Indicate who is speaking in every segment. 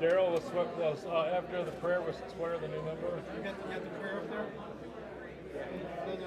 Speaker 1: Daryl was after the prayer was swear the new member.
Speaker 2: You got the prayer up there? Then,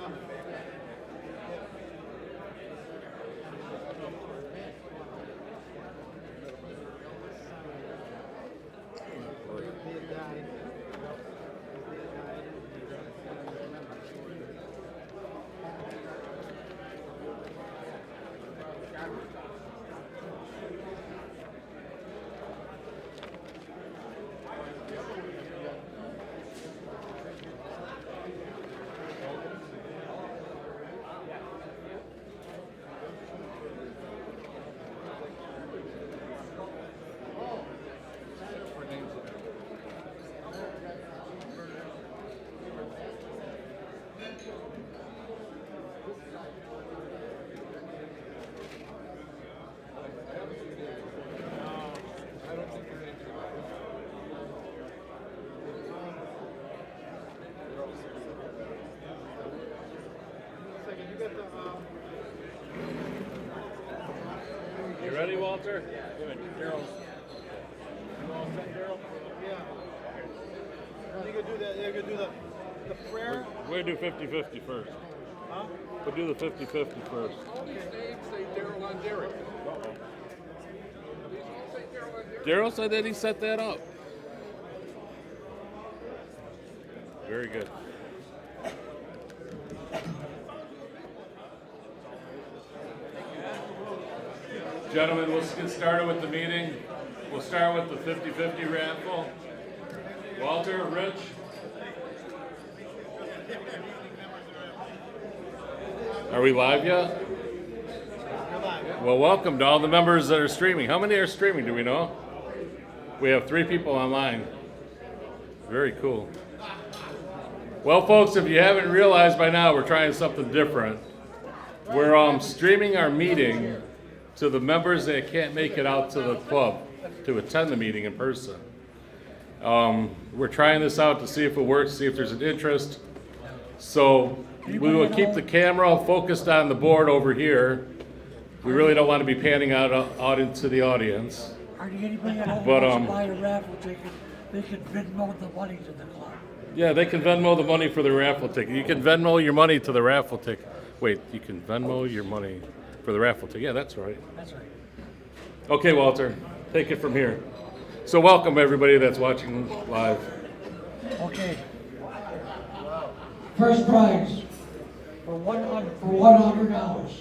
Speaker 1: You ready, Walter? Good. Daryl. You all set, Daryl?
Speaker 2: yeah. You're gonna do that. You're gonna do the prayer.
Speaker 1: We're gonna do 50-50 first.
Speaker 2: Huh?
Speaker 1: We'll do the 50-50 first.
Speaker 3: All these names say Daryl on Derek. These all say Daryl on Derek.
Speaker 1: Daryl said that he set that up. Very good. Gentlemen, let's get started with the meeting. We'll start with the 50-50 raffle. Walter, Rich. Are we live yet? Well, welcome to all the members that are streaming. How many are streaming, do we know? We have 3 people online. Very cool. Well, folks, if you haven't realized by now, we're trying something different. We're streaming our meeting to the members that can't make it out to the club to attend the meeting in person. We're trying this out to see if it works, see if there's an interest. So we will keep the camera focused on the board over here. We really don't want to be panning out into the audience.
Speaker 4: Are there anybody at home
Speaker 1: But,
Speaker 4: who wants to buy a raffle ticket? They can Venmo the money to the club.
Speaker 1: Yeah, they can Venmo the money for the raffle ticket. You can Venmo your money to the raffle ticket. Wait, you can Venmo your money for the raffle ticket. Yeah, that's right.
Speaker 4: That's right.
Speaker 1: Okay, Walter, take it from here. So welcome everybody that's watching live.
Speaker 4: Okay. First prize for $100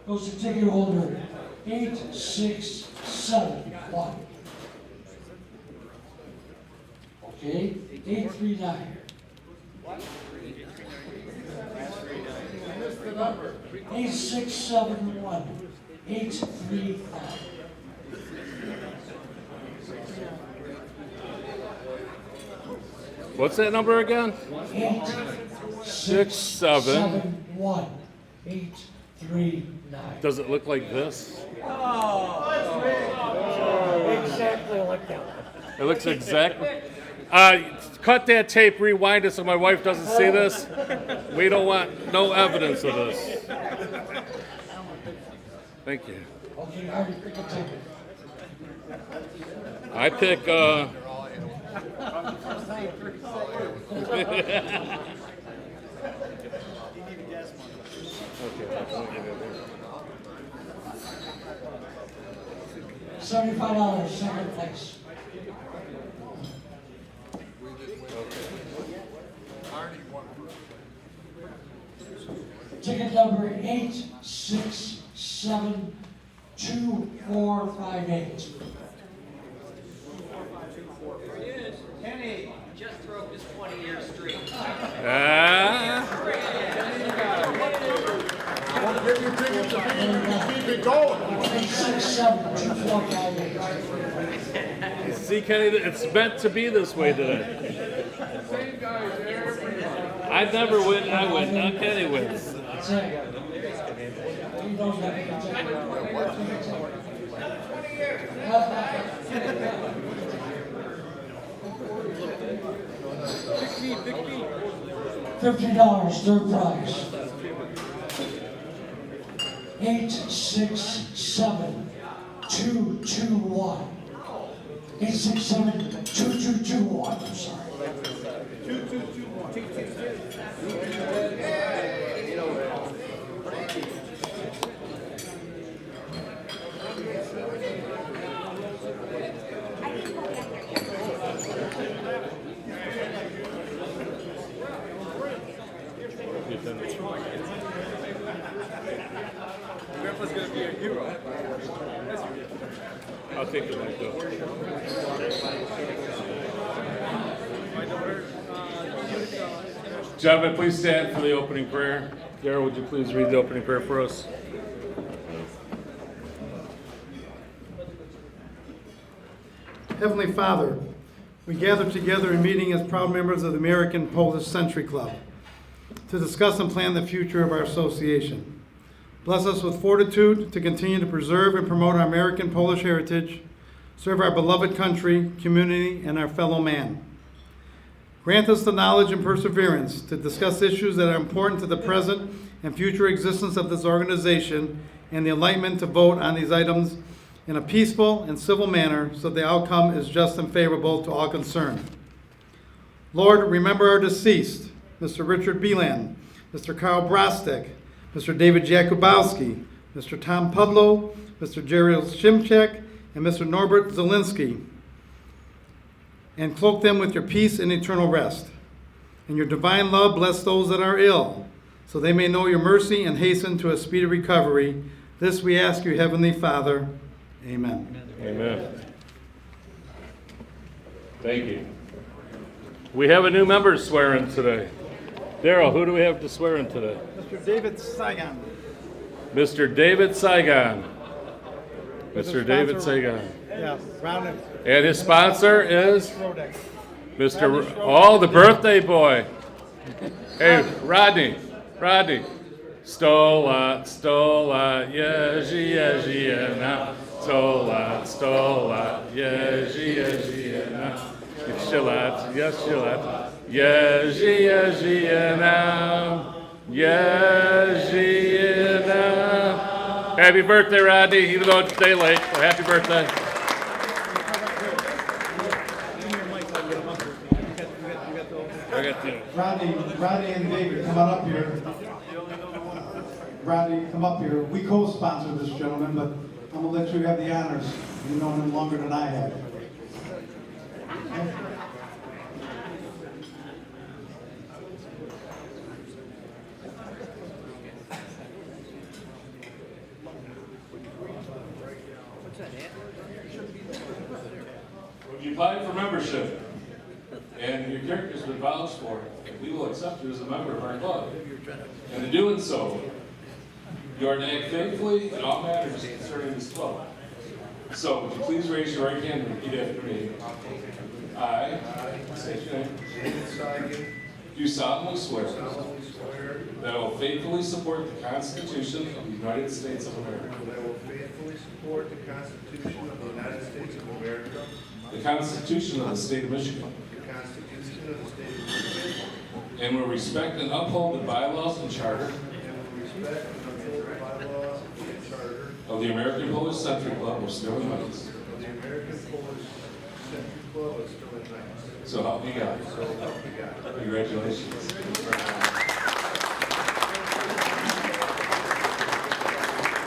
Speaker 4: goes to ticket holder 8671. Okay, 839.
Speaker 3: Missed the number.
Speaker 4: 8671. 839.
Speaker 1: What's that number again?
Speaker 4: 8671. 839.
Speaker 1: Does it look like this?
Speaker 4: Exactly like that.
Speaker 1: It looks exactly. Cut that tape, rewind it so my wife doesn't see this. We don't want no evidence of this. Thank you.
Speaker 4: Okay, I already picked a ticket.
Speaker 1: I pick.
Speaker 4: $75, second place. Ticket number 8672458.
Speaker 5: Kenny just broke his 20-year streak.
Speaker 3: Get your tickets to keep it going.
Speaker 4: 8672458.
Speaker 1: See, Kenny, it's meant to be this way today.
Speaker 3: Same guys every month.
Speaker 1: I never win, I win. Now Kenny wins.
Speaker 4: That's it. He knows that. $50, third prize. 867-221. 867-2221, I'm sorry.
Speaker 2: Grandpa's gonna be a hero.
Speaker 1: I'll take the mic though. Gentlemen, please stand for the opening prayer. Darrell, would you please read the opening prayer for us?
Speaker 2: Heavenly Father, we gather together in meeting as proud members of the American Polish Century Club to discuss and plan the future of our association. Bless us with fortitude to continue to preserve and promote our American Polish heritage, serve our beloved country, community, and our fellow man. Grant us the knowledge and perseverance to discuss issues that are important to the present and future existence of this organization, and the enlightenment to vote on these items in a peaceful and civil manner so the outcome is just and favorable to all concerned. Lord, remember our deceased, Mr. Richard Beeland, Mr. Carl Brostek, Mr. David Jakubowski, Mr. Tom Pudlow, Mr. Jerry Shimchek, and Mr. Norbert Zielinski, and cloak them with your peace and eternal rest. In your divine love, bless those that are ill, so they may know your mercy and hasten to a speedy recovery. This we ask you, Heavenly Father. Amen.
Speaker 1: Amen. Thank you. We have a new member swearing today. Darrell, who do we have to swear in today?
Speaker 2: Mr. David Saigon.
Speaker 1: Mr. David Saigon. Mr. David Saigon.
Speaker 2: Yeah, round it.
Speaker 1: And his sponsor is
Speaker 2: Rodex.
Speaker 1: Mr. Oh, the birthday boy. Hey, Rodney. Stola, Yerzy, now. Stola, Yerzy, now. Shalat, yes, Shalat. Yerzy, now. Yerzy, now. Happy birthday, Rodney, even though it's a day late. So happy birthday. I got the.
Speaker 6: Rodney and David, come on up here. Rodney, come up here. We co-sponsored this gentleman, but I'm gonna let you have the honors. You've known him longer than I have.
Speaker 1: If you apply for membership and your character's been vouched for, we will accept you as a member of our club. And in doing so, you are to act faithfully in all matters concerning this club. So, would you please raise your right hand and repeat after me? I, state your name, do solemnly swear that I will faithfully support the Constitution of the United States of America,
Speaker 7: That I will faithfully support the Constitution of the United States of America,
Speaker 1: the Constitution of the State of Michigan,
Speaker 7: the Constitution of the State of Michigan,
Speaker 1: and will respect and uphold the bylaws and charter
Speaker 7: and will respect and uphold the bylaws and charter
Speaker 1: of the American Polish Century Club of Sterling Heights.
Speaker 7: of the American Polish Century Club of Sterling Heights.
Speaker 1: So help me God.
Speaker 7: So help me God.
Speaker 1: Congratulations.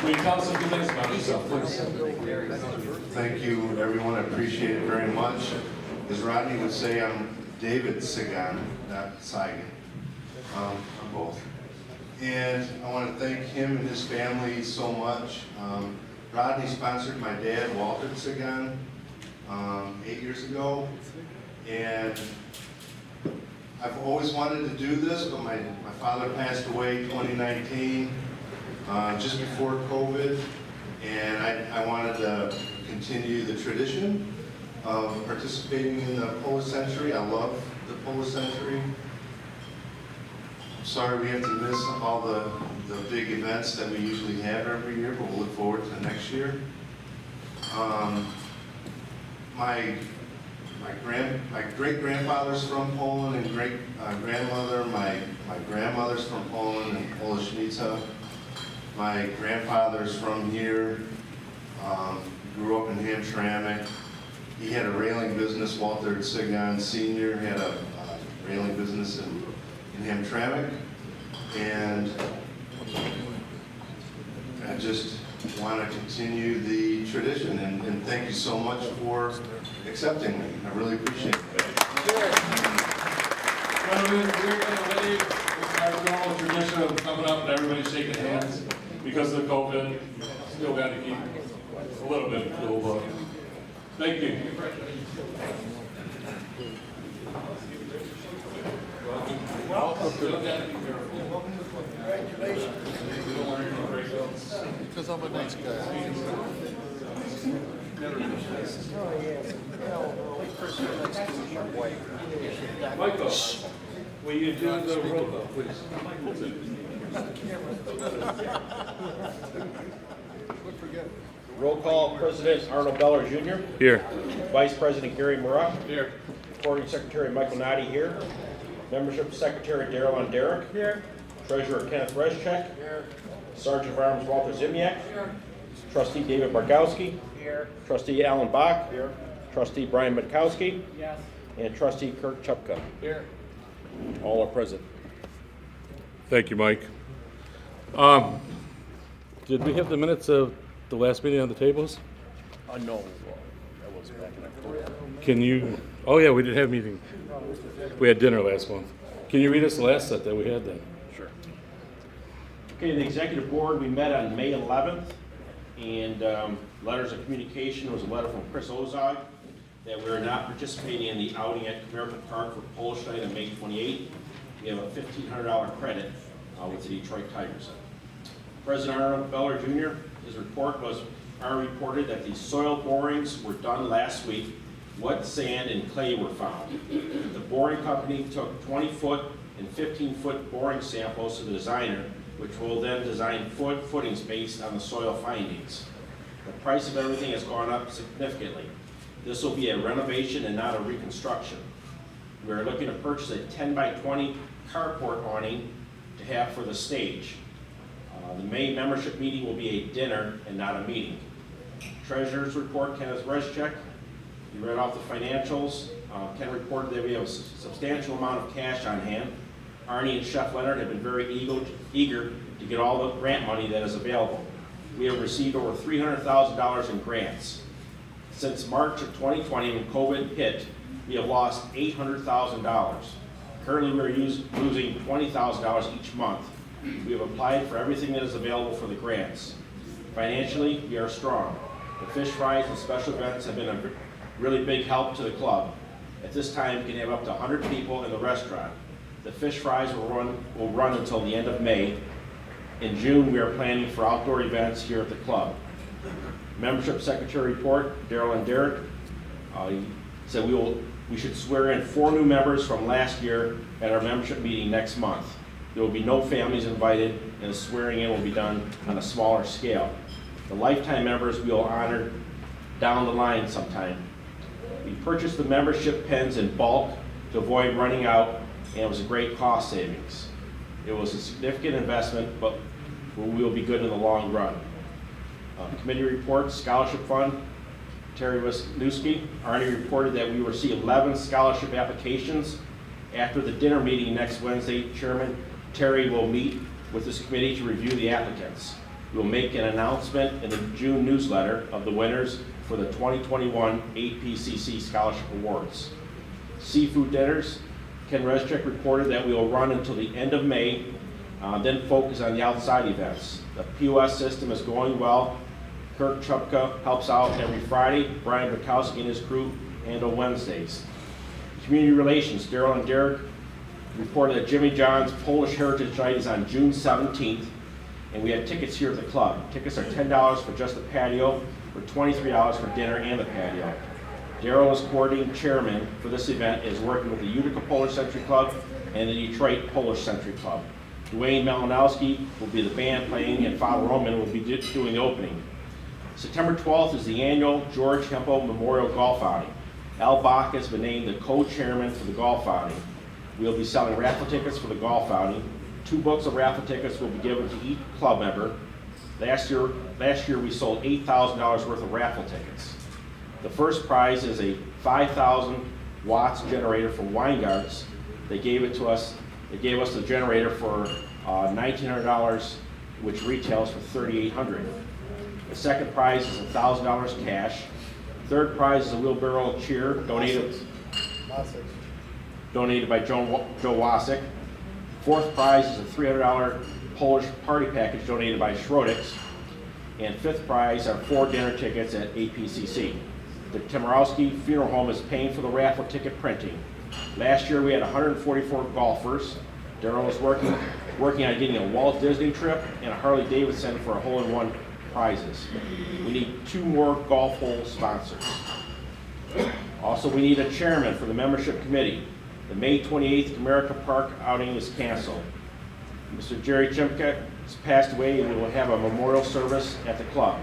Speaker 1: Will you tell us a few things about yourself, please?
Speaker 7: Thank you, everyone. I appreciate it very much. As Rodney would say, I'm David Saigon, not Saigon. I'm both. And I want to thank him and his family so much. Rodney sponsored my dad, Walter Saigon, 8 years ago. And I've always wanted to do this, but my father passed away in 2019, just before COVID. And I wanted to continue the tradition of participating in the Polish Century. I love the Polish Century. I'm sorry we have to miss all the big events that we usually have every year, but we'll look forward to next year. My great-grandfather's from Poland, and grandmother, my grandmother's from Poland and Polish Nica. My grandfather's from here, grew up in Hamtramck. He had a railing business. Walter Sigan Sr. had a railing business in Hamtramck. And I just want to continue the tradition, and thank you so much for accepting me. I really appreciate it.
Speaker 1: Gentlemen, we're gonna leave our normal tradition of coming up and everybody shaking hands because of COVID. Still got to keep a little bit cool, but thank you.
Speaker 3: Because I'm a nice guy.
Speaker 1: Michael, will you do the roll call, please?
Speaker 8: Roll call, President Arnold Beller Jr.
Speaker 1: Here.
Speaker 8: Vice President Gary Murrah.
Speaker 1: Here.
Speaker 8: Recording Secretary Michael Nadi here. Membership Secretary Daryl Derrick. Here. Treasurer Kenneth Reschek. Here. Sergeant of Arms Walter Zimiak. Here. Trustee David Barkowski. Here. Trustee Alan Bach. Here. Trustee Brian Mitkowski. Yes. And Trustee Kirk Chupka. Here. All are present.
Speaker 1: Thank you, Mike. Did we have the minutes of the last meeting on the tables?
Speaker 8: No, that was back in October.
Speaker 1: Can you, oh yeah, we did have a meeting. We had dinner last month. Can you read us the last set that we had then?
Speaker 8: Sure. Okay, the executive board, we met on May 11th, and letters of communication was a letter from Chris Ozog that we're not participating in the outing at Comerica Park for Polish night on May 28th. We have a $1,500 credit with the Detroit Tigers. President Arnold Beller Jr., his report was, reported that the soil borings were done last week. Wet sand and clay were found. The boring company took 20-foot and 15-foot boring samples to the designer, which will then design footings based on the soil findings. The price of everything has gone up significantly. This will be a renovation and not a reconstruction. We are looking to purchase a 10-by-20 carport awning to have for the stage. The May membership meeting will be a dinner and not a meeting. Treasurer's report, Kenneth Reschek. You read off the financials. Ken reported that we have a substantial amount of cash on hand. Arnie and Chef Leonard have been very eager to get all the grant money that is available. We have received over $300,000 in grants. Since March of 2020, when COVID hit, we have lost $800,000. Currently, we're losing $20,000 each month. We have applied for everything that is available for the grants. Financially, we are strong. The fish fries and special events have been a really big help to the club. At this time, we can have up to 100 people in the restaurant. The fish fries will run until the end of May. In June, we are planning for outdoor events here at the club. Membership Secretary report, Daryl Derrick. He said we should swear in 4 new members from last year at our membership meeting next month. There will be no families invited, and the swearing in will be done on a smaller scale. The lifetime members we will honor down the line sometime. We purchased the membership pens in bulk to avoid running out, and it was a great cost savings. It was a significant investment, but we will be good in the long run. Committee reports, scholarship fund, Terry Wisniewski. Arnie reported that we will see 11 scholarship applications. After the dinner meeting next Wednesday, Chairman Terry will meet with this committee to review the applicants. We will make an announcement in the June newsletter of the winners for the 2021 APCC Scholarship Awards. Seafood dinners, Ken Reschek reported that we will run until the end of May, then focus on the outside events. The POS system is going well. Kirk Chupka helps out every Friday. Brian Bukowski and his crew handle Wednesdays. Community relations, Daryl and Derrick reported that Jimmy John's Polish Heritage Night is on June 17th, and we have tickets here at the club. Tickets are $10 for just the patio, for $23 for dinner and the patio. Daryl is coordinating chairman for this event, is working with the Utica Polish Century Club and the Detroit Polish Century Club. Dwayne Malinowski will be the band playing, and Father Roman will be doing the opening. September 12th is the annual George Hempel Memorial Golf Outing. Al Bach has been named the co-chairman for the golf outing. We'll be selling raffle tickets for the golf outing. 2 books of raffle tickets will be given to each club member. Last year we sold $8,000 worth of raffle tickets. The first prize is a 5,000 watts generator from Weingarts. They gave it to us. They gave us the generator for $1,900, which retails for $3,800. The second prize is $1,000 cash. Third prize is a wheelbarrow cheer donated by Joe Wasik. Fourth prize is a $300 Polish party package donated by Schrodix. And fifth prize are 4 dinner tickets at APCC. The Timorowski Funeral Home is paying for the raffle ticket printing. Last year we had 144 golfers. Darrell was working on getting a Walt Disney trip and a Harley Davidson for a hole-in-one prizes. We need 2 more golf hole sponsors. Also, we need a chairman for the membership committee. The May 28th America Park outing is canceled. Mr. Jerry Chimka has passed away, and we will have a memorial service at the club.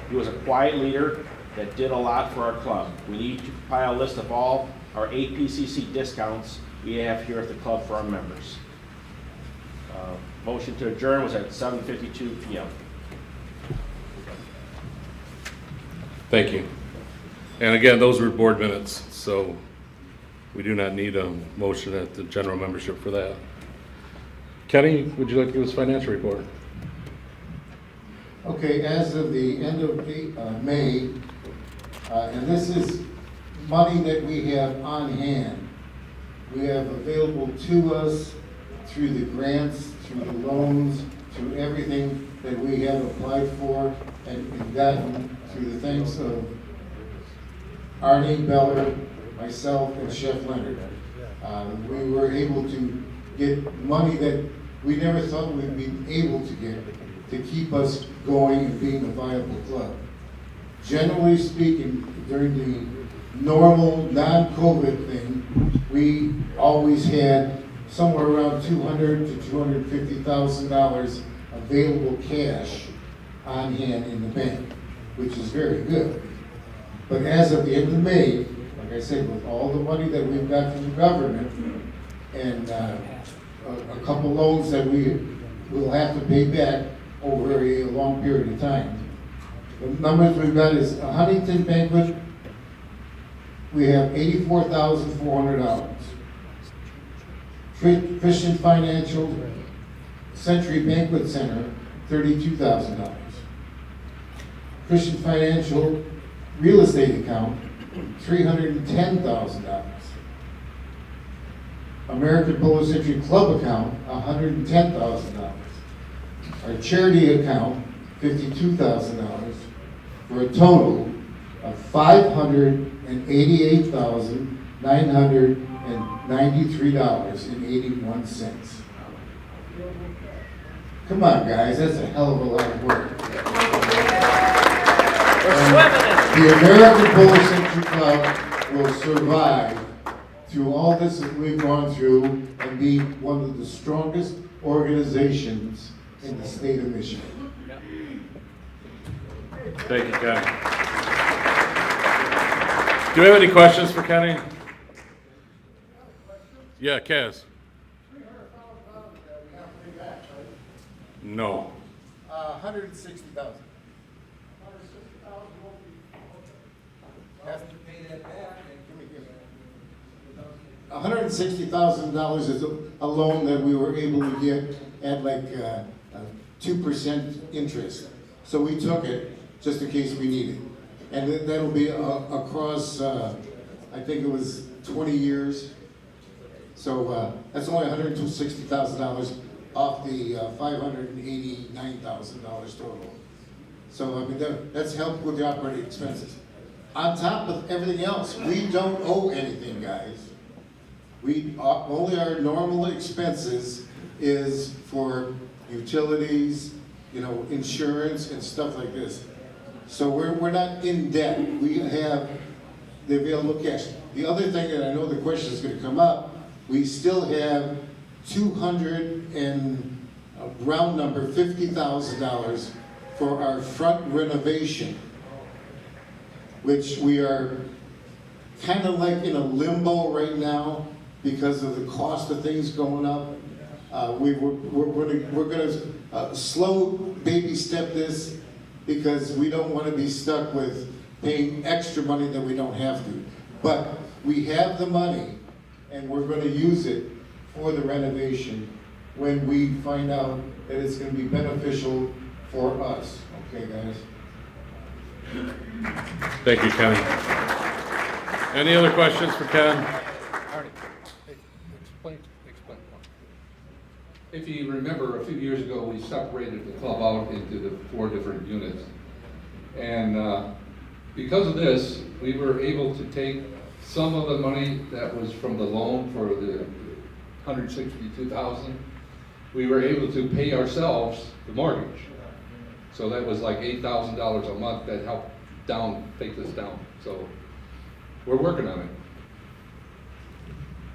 Speaker 8: He was a quiet leader that did a lot for our club. We need to compile a list of all our APCC discounts we have here at the club for our members. Motion to adjourn was at 7:52 p.m.
Speaker 1: Thank you. And again, those were board minutes, so we do not need a motion at the general membership for that. Kenny, would you like to give us a financial report?
Speaker 9: Okay, as of the end of May, and this is money that we have on hand. We have available to us through the grants, through the loans, through everything that we have applied for and gotten through the thanks of Arnie Beller, myself, and Chef Leonard. We were able to get money that we never thought we'd be able to get to keep us going and being a viable club. Generally speaking, during the normal non-COVID thing, we always had somewhere around $200,000 to $250,000 available cash on hand in the bank, which is very good. But as of the end of May, like I said, with all the money that we've got from the government and a couple loans that we will have to pay back over a long period of time, the numbers we've got is a Huntington Banquet, we have $84,400. Christian Financial Century Banquet Center, $32,000. Christian Financial Real Estate Account, $310,000. American Polo Century Club Account, $110,000. Our charity account, $52,000, for a total of $588,993.81. Come on, guys, that's a hell of a lot of work. The American Polo Century Club will survive through all this that we've gone through and be one of the strongest organizations in the state of Michigan.
Speaker 1: Thank you, Kenny. Do we have any questions for Kenny? Yeah, Kaz. No.
Speaker 9: 160,000. $160,000 is a loan that we were able to get at like 2% interest. So we took it just in case we need it. And that'll be across, I think it was 20 years. So that's only $160,000 off the $589,000 total. So I mean, that's helped with the operating expenses. On top of everything else, we don't owe anything, guys. Only our normal expenses is for utilities, you know, insurance and stuff like this. So we're not in debt. We have the available cash. The other thing, and I know the question is going to come up, we still have round number $50,000 for our front renovation, which we are kind of like in a limbo right now because of the cost of things going up. We're going to slow baby step this because we don't want to be stuck with paying extra money that we don't have to. But we have the money and we're going to use it for the renovation when we find out that it's going to be beneficial for us. Okay, guys?
Speaker 1: Thank you, Kenny. Any other questions for Ken?
Speaker 10: Arnie, explain. If you remember, a few years ago, we separated the club out into the 4 different units. And because of this, we were able to take some of the money that was from the loan for the $162,000. We were able to pay ourselves the mortgage. So that was like $8,000 a month that helped take this down. So we're working on it.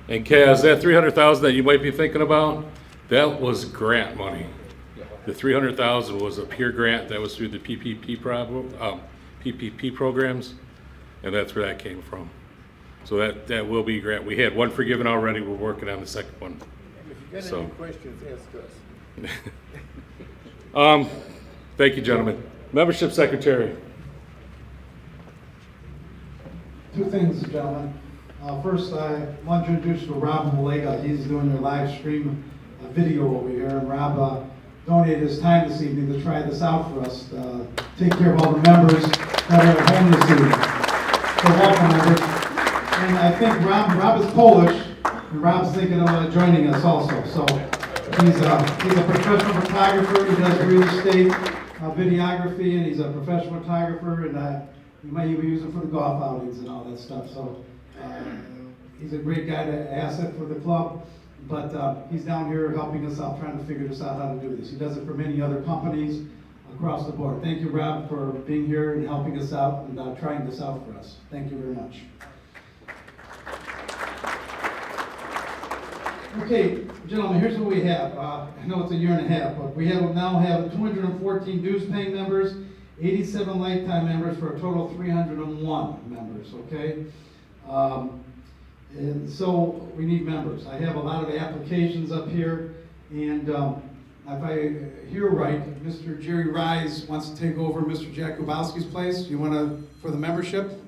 Speaker 1: And Kaz, that $300,000 that you might be thinking about, that was grant money. The $300,000 was a peer grant that was through the PPP programs, and that's where that came from. So that will be a grant. We had one forgiven already. We're working on the second one.
Speaker 3: If you got any questions, ask us.
Speaker 1: Thank you, gentlemen. Membership Secretary.
Speaker 2: 2 things, gentlemen. First, I want to introduce you to Rob Malega. He's doing your live stream video over here, and Rob donated his time this evening to try this out for us, take care of all the members that are at home this evening. So welcome, members. And I think Rob is Polish, and Rob's thinking of joining us also. So he's a professional photographer. He does real estate videography, and he's a professional photographer, and you might even use him for the golf outings and all that stuff. So he's a great guy, to asset for the club. But he's down here helping us out, trying to figure this out, how to do this. He does it for many other companies across the board. Thank you, Rob, for being here and helping us out and trying this out for us. Thank you very much. Okay, gentlemen, here's what we have. I know it's a year and a half, but we now have 214 dues-paying members, 87 lifetime members, for a total of 301 members, okay? And so we need members. I have a lot of applications up here, and if I hear right, Mr. Jerry Rise wants to take over Mr. Jakubowski's place. You want to, for the membership?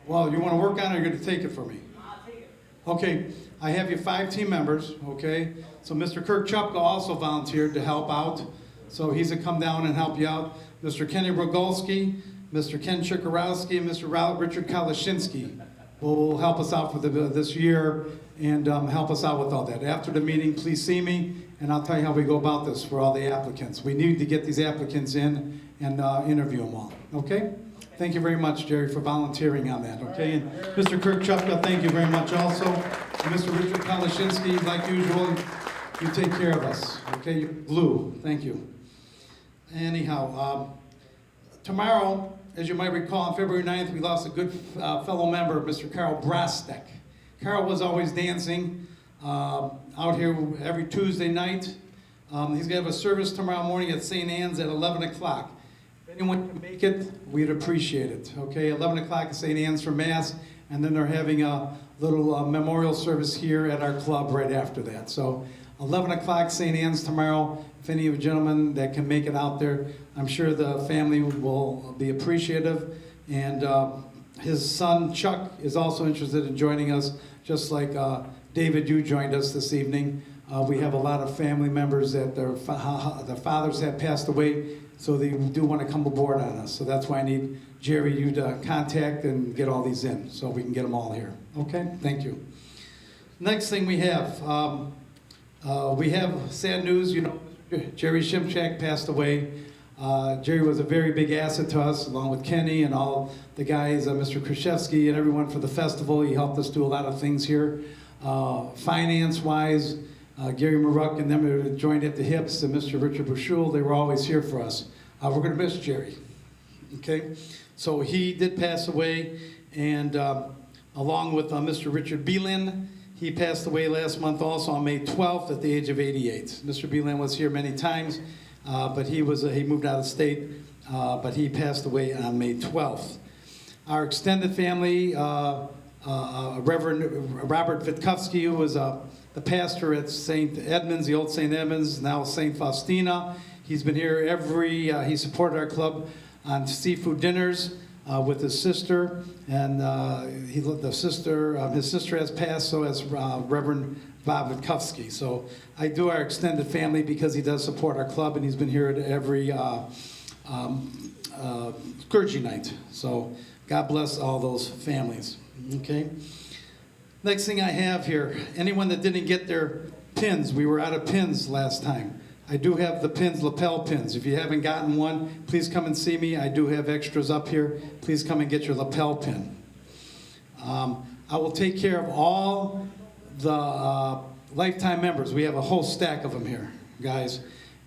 Speaker 2: Well, you want to work on it, or you're going to take it for me?
Speaker 5: I'll take it.
Speaker 2: Okay, I have you 5 team members, okay? So Mr. Kirk Chupka also volunteered to help out. So he's going to come down and help you out. Mr. Kenny Rogolski, Mr. Ken Chikorowski, and Mr. Richard Kalashinsky will help us out for this year and help us out with all that. After the meeting, please see me, and I'll tell you how we go about this for all the applicants. We need to get these applicants in and interview them all, okay? Thank you very much, Jerry, for volunteering on that, okay? And Mr. Kirk Chupka, thank you very much also. And Mr. Richard Kalashinsky, like usual, you take care of us, okay? You're glue, thank you. Anyhow, tomorrow, as you might recall, on February 9th, we lost a good fellow member, Mr. Carl Brastek. Carl was always dancing out here every Tuesday night. He's going to have a service tomorrow morning at St. Anne's at 11 o'clock. If anyone can make it, we'd appreciate it. Okay, 11 o'clock at St. Anne's for Mass, and then they're having a little memorial service here at our club right after that. So 11 o'clock St. Anne's tomorrow. If any of you gentlemen that can make it out there, I'm sure the family will be appreciative. And his son, Chuck, is also interested in joining us, just like David, you joined us this evening. We have a lot of family members that their fathers have passed away, so they do want to come aboard on us. So that's why I need Jerry, you to contact and get all these in, so we can get them all here. Okay, thank you. Next thing we have sad news. You know, Jerry Shimchak passed away. Jerry was a very big asset to us, along with Kenny and all the guys, Mr. Krzyzewski and everyone for the festival. He helped us do a lot of things here. Finance-wise, Gary Maruk and them were joined at the hips, and Mr. Richard Bushul, they were always here for us. We're going to miss Jerry. Okay? So he did pass away, and along with Mr. Richard Beelan, he passed away last month also on May 12th at the age of 88. Mr. Beelan was here many times, but he moved out of state, but he passed away on May 12th. Our extended family, Reverend Robert Witkowski, who was the pastor at St. Edmunds, the old St. Edmunds, now St. Faustina. He's been here he supported our club on seafood dinners with his sister, and his sister has passed, so has Reverend Bob Witkowski. So I do our extended family because he does support our club, and he's been here at every clergy night. So God bless all those families. Okay. Next thing I have here, anyone that didn't get their pins, we were out of pins last time. I do have the pins, lapel pins. If you haven't gotten one, please come and see me. I do have extras up here. Please come and get your lapel pin. I will take care of all the lifetime members. We have a whole stack of them here, guys.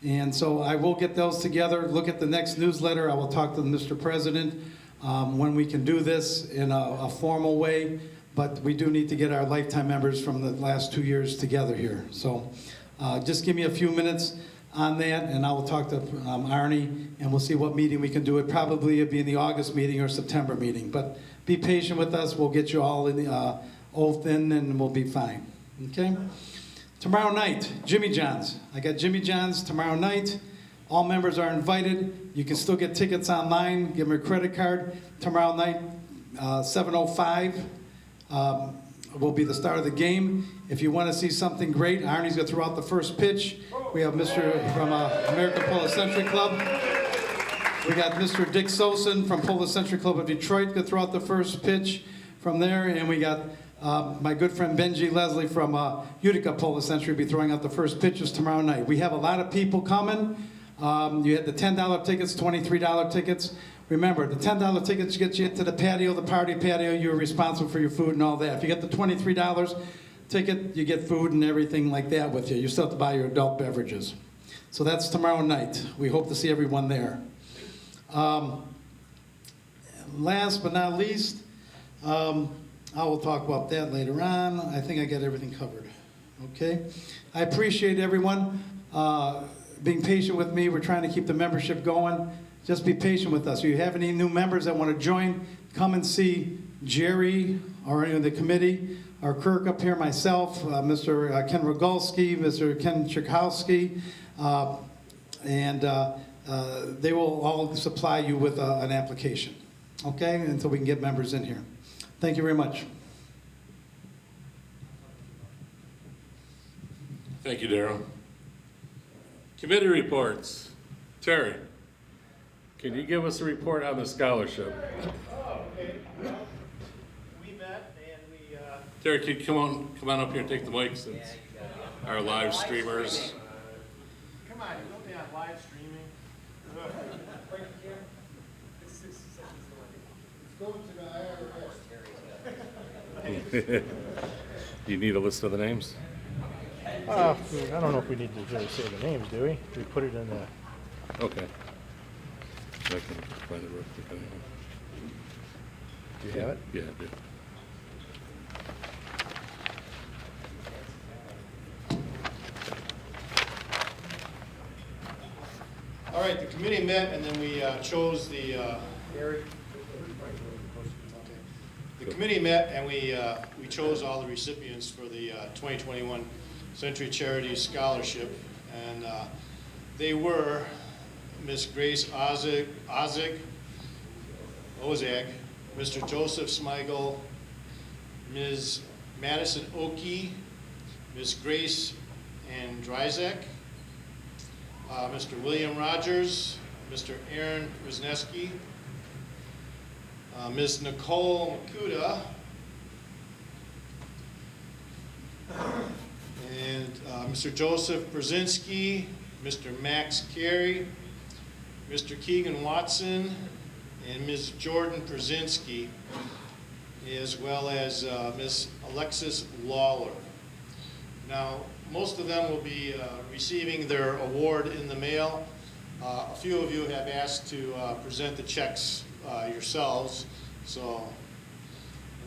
Speaker 2: And so I will get those together. Look at the next newsletter. I will talk to Mr. President when we can do this in a formal way. But we do need to get our lifetime members from the last 2 years together here. So just give me a few minutes on that, and I will talk to Arnie, and we'll see what meeting we can do. It probably will be in the August meeting or September meeting. But be patient with us. We'll get you all in the oath in, and we'll be fine. Okay? Tomorrow night, Jimmy John's. I got Jimmy John's tomorrow night. All members are invited. You can still get tickets online. Give them a credit card. Tomorrow night, 7:05. Will be the start of the game. If you want to see something great, Arnie's going to throw out the first pitch. We have Mr. from American Polo Century Club. We got Mr. Dick Sosen from Polo Century Club of Detroit going to throw out the first pitch from there. And we got my good friend Benji Leslie from Utica Polo Century will be throwing out the first pitches tomorrow night. We have a lot of people coming. You had the $10 tickets, $23 tickets. Remember, the $10 tickets get you into the patio, the party patio. You're responsible for your food and all that. If you get the $23 ticket, you get food and everything like that with you. You still have to buy your adult beverages. So that's tomorrow night. We hope to see everyone there. Last but not least, I will talk about that later on. I think I got everything covered. Okay? I appreciate everyone being patient with me. We're trying to keep the membership going. Just be patient with us. If you have any new members that want to join, come and see Jerry or any of the committee, or Kirk up here, myself, Mr. Ken Rogalski, Mr. Ken Chikowski, and they will all supply you with an application, okay, until we can get members in here. Thank you very much.
Speaker 1: Thank you, Darryl. Committee reports. Terry, can you give us a report on the scholarship?
Speaker 3: Oh, okay. Well, we met and we,
Speaker 1: Terry, can you come on up here and take the mic since our live streamers.
Speaker 3: come on, you don't be on live streaming.
Speaker 9: It's going to the IRS.
Speaker 1: Do you need a list of the names?
Speaker 3: I don't know if we need to really say the names, do we? We put it in the,
Speaker 1: Okay. I can find it real quick.
Speaker 3: do you have it?
Speaker 1: Yeah, I do.
Speaker 11: All right, the committee met and then we chose the, the committee met and we chose all the recipients for the 2021 Century Charities Scholarship. And they were Miss Grace Ozag, Mr. Joseph Smigel, Ms. Madison Oki, Ms. Grace Andryzek, Mr. William Rogers, Mr. Aaron Wisneski, Ms. Nicole Makuda, and Mr. Joseph Brzezinski, Mr. Max Carey, Mr. Keegan Watson, and Ms. Jordan Brzezinski, as well as Ms. Alexis Lawler. Now, most of them will be receiving their award in the mail. A few of you have asked to present the checks yourselves. So,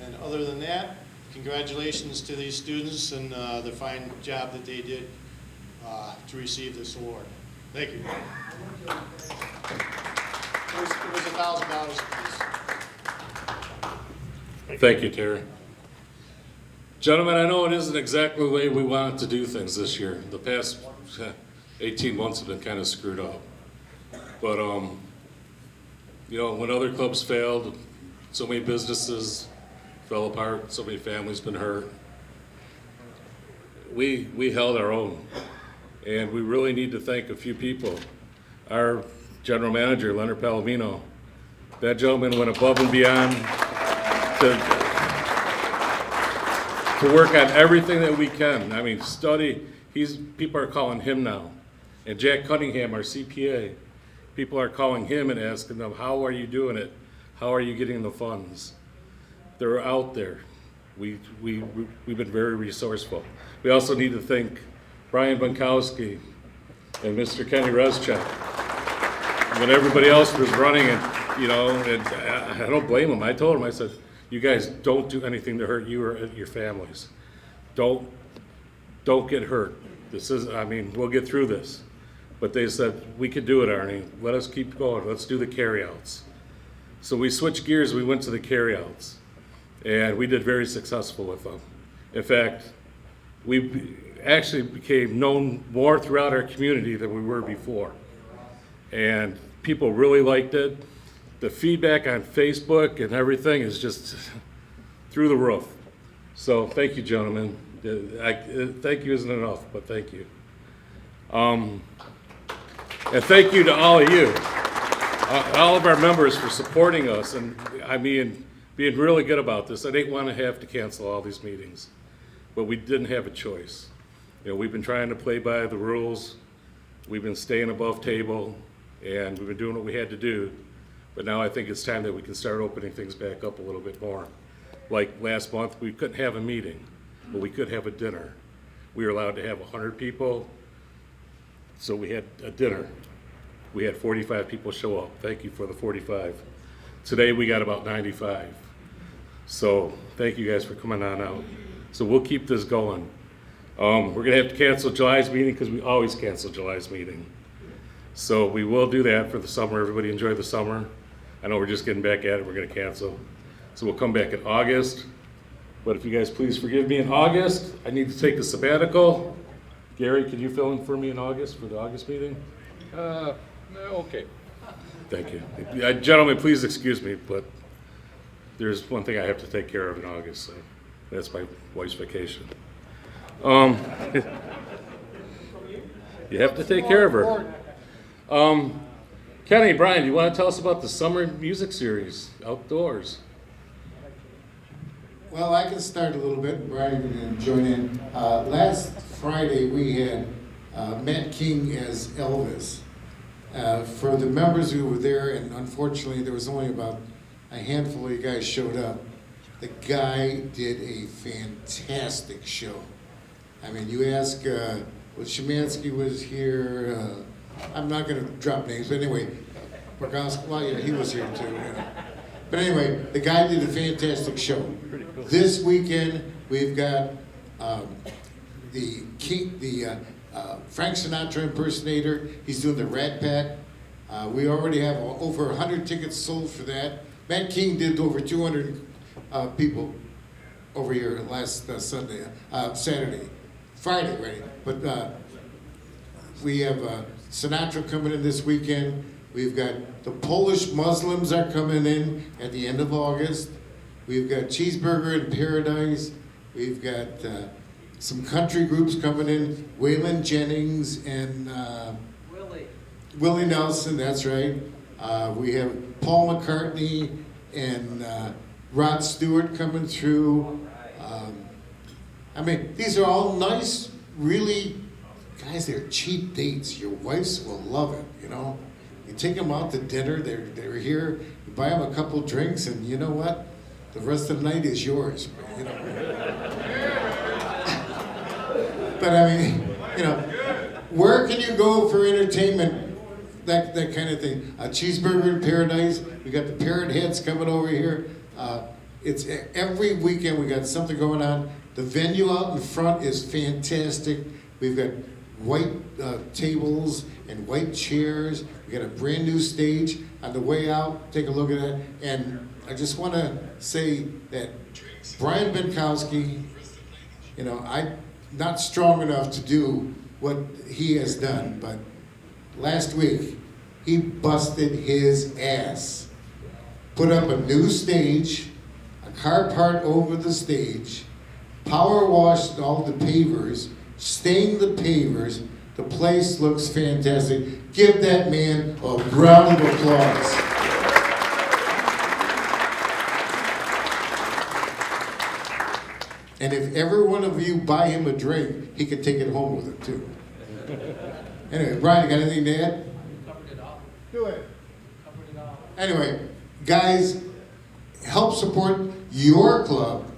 Speaker 11: and other than that, congratulations to these students and the fine job that they did to receive this award. Thank you. It was $1,000 apiece.
Speaker 1: Thank you, Terry. Gentlemen, I know it isn't exactly the way we wanted to do things this year. The past 18 months have been kind of screwed up. But, you know, when other clubs failed, so many businesses fell apart, so many families been hurt. We held our own, and we really need to thank a few people. Our general manager, Leonard Palomino, that gentleman went above and beyond to work on everything that we can. I mean, people are calling him now. And Jack Cunningham, our CPA, people are calling him and asking them, how are you doing it? How are you getting the funds? They're out there. We've been very resourceful. We also need to thank Brian Bunkowski and Mr. Kenny Reschek. When everybody else was running, and you know, and I don't blame them. I told them, I said, you guys don't do anything to hurt you or your families. Don't get hurt. This is, I mean, we'll get through this. But they said, we could do it, Arnie. Let us keep going. Let's do the carryouts. So we switched gears. We went to the carryouts, and we did very successful with them. In fact, we actually became known more throughout our community than we were before. And people really liked it. The feedback on Facebook and everything is just through the roof. So thank you, gentlemen. Thank you isn't enough, but thank you. And thank you to all of you, all of our members, for supporting us. And I mean, being really good about this. I didn't want to have to cancel all these meetings, but we didn't have a choice. You know, we've been trying to play by the rules. We've been staying above table, and we've been doing what we had to do. But now I think it's time that we can start opening things back up a little bit more. Like last month, we couldn't have a meeting, but we could have a dinner. We were allowed to have 100 people, so we had a dinner. We had 45 people show up. Thank you for the 45. Today we got about 95. So thank you guys for coming on out. So we'll keep this going. We're gonna have to cancel July's meeting because we always cancel July's meeting. So we will do that for the summer. Everybody enjoy the summer. I know we're just getting back at it. We're gonna cancel. So we'll come back in August. But if you guys please forgive me, in August, I need to take a sabbatical. Gary, can you fill in for me in August for the August meeting?
Speaker 10: Okay.
Speaker 1: Thank you. Gentlemen, please excuse me, but there's one thing I have to take care of in August, so that's my wife's vacation. You have to take care of her. Kenny, Brian, do you want to tell us about the summer music series, Outdoors?
Speaker 9: Well, I can start a little bit, Brian can join in. Last Friday, we had Matt King as Elvis. For the members who were there, and unfortunately there was only about a handful of you guys showed up, the guy did a fantastic show. I mean, you ask, Szymanski was here, I'm not going to drop names, but anyway, Borkowski, well, yeah, he was here too. You know. But anyway, the guy did a fantastic show. Cool. This weekend, we've got Frank Sinatra impersonator. He's doing the Rat Pack. We already have over 100 tickets sold for that. Matt King did over 200 people over here last Friday, right? But we have Sinatra coming in this weekend. We've got the Polish Muslims are coming in at the end of August. We've got Cheeseburger in Paradise. We've got some country groups coming in, Waylon Jennings and Willie Nelson, that's right. We have Paul McCartney and Rod Stewart coming through. I mean, these are all nice, really, guys, they're cheap dates. Your wives will love it, you know. You take them out to dinner, they're here, you buy them a couple drinks, and you know what? The rest of the night is yours, you know. But I mean, you know, where can you go for entertainment? That kind of thing. A Cheeseburger in Paradise. We got the Parrot Heads coming over here. It's every weekend we got something going on. The venue out in front is fantastic. We've got white tables and white chairs. We got a brand new stage. On the way out, take a look at that. And I just want to say that Brian Bunkowski You know, I'm not strong enough to do what he has done, but last week, he busted his ass. Put up a new stage, a car part over the stage, power washed all the pavers, stained the pavers. The place looks fantastic. Give that man a round of applause. And if every one of you buy him a drink, he could take it home with him too. Anyway, Brian, you got anything to add? Do it. Anyway, guys, help support your club